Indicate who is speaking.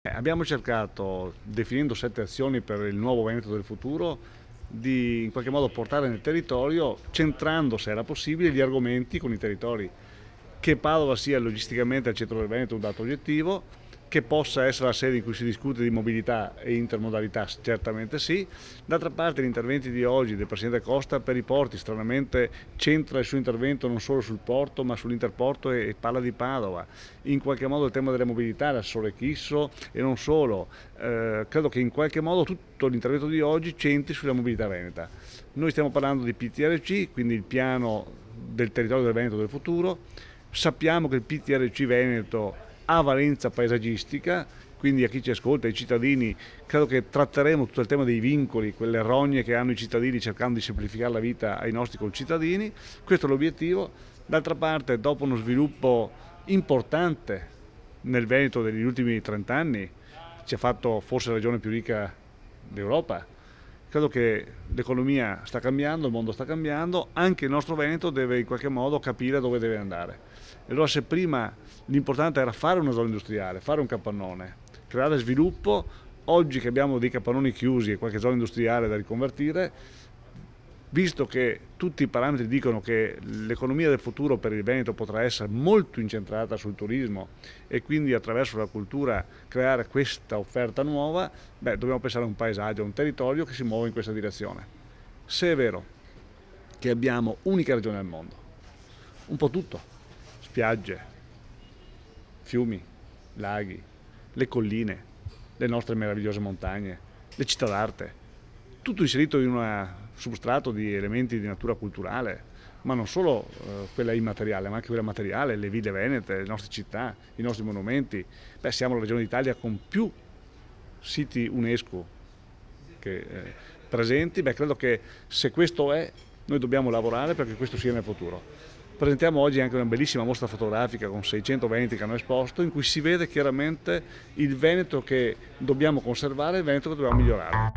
Speaker 1: Abbiamo cercato, definendo 7 azioni per il nuovo Veneto del futuro, di in qualche modo portare nel territorio, centrando se era possibile gli argomenti con i territori. Che Padova sia logisticamente al centro del Veneto è un dato oggettivo, che possa essere la sede in cui si discute di mobilità e intermodalità, certamente sì. D'altra parte gli interventi di oggi del Presidente Costa per i porti, stranamente centra il suo intervento non solo sul porto ma sull'interporto e parla di Padova. In qualche modo il tema della mobilità era Sorechisso e non solo. Credo che in qualche modo tutto l'intervento di oggi centri sulla mobilità veneta. Noi stiamo parlando di PTRC, quindi il piano del territorio del Veneto del futuro. Sappiamo che il PTRC Veneto ha valenza paesaggistica, quindi a chi ci ascolta, ai cittadini, credo che tratteremo tutto il tema dei vincoli, quelle rogne che hanno i cittadini cercando di semplificare la vita ai nostri concittadini. Questo è l'obiettivo. D'altra parte, dopo uno sviluppo importante nel Veneto degli ultimi 30 anni, ci ha fatto forse la regione più ricca d'Europa. Credo che l'economia sta cambiando, il mondo sta cambiando, anche il nostro Veneto deve in qualche modo capire dove deve andare. E allora se prima l'importante era fare una zona industriale, fare un capannone, creare sviluppo, oggi che abbiamo dei capannoni chiusi e qualche zona industriale da riconvertire, visto che tutti i parametri dicono che l'economia del futuro per il Veneto potrà essere molto incentrata sul turismo e quindi attraverso la cultura creare questa offerta nuova, dobbiamo pensare a un paesaggio, a un territorio che si muove in questa direzione. Se è vero che abbiamo unica regione al mondo, un po' tutto, spiagge, fiumi, laghi, le colline, le nostre meravigliose montagne, le città d'arte, tutto inserito in un substrato di elementi di natura culturale, ma non solo quella immateriale, ma anche quella materiale, le ville venete, le nostre città, i nostri monumenti. Siamo la regione d'Italia con più siti UNESCO presenti. Credo che se questo è, noi dobbiamo lavorare perché questo sia nel futuro. Presentiamo oggi anche una bellissima mostra fotografica con 600 veneti che hanno esposto, in cui si vede chiaramente il Veneto che dobbiamo conservare e il Veneto che dobbiamo migliorare.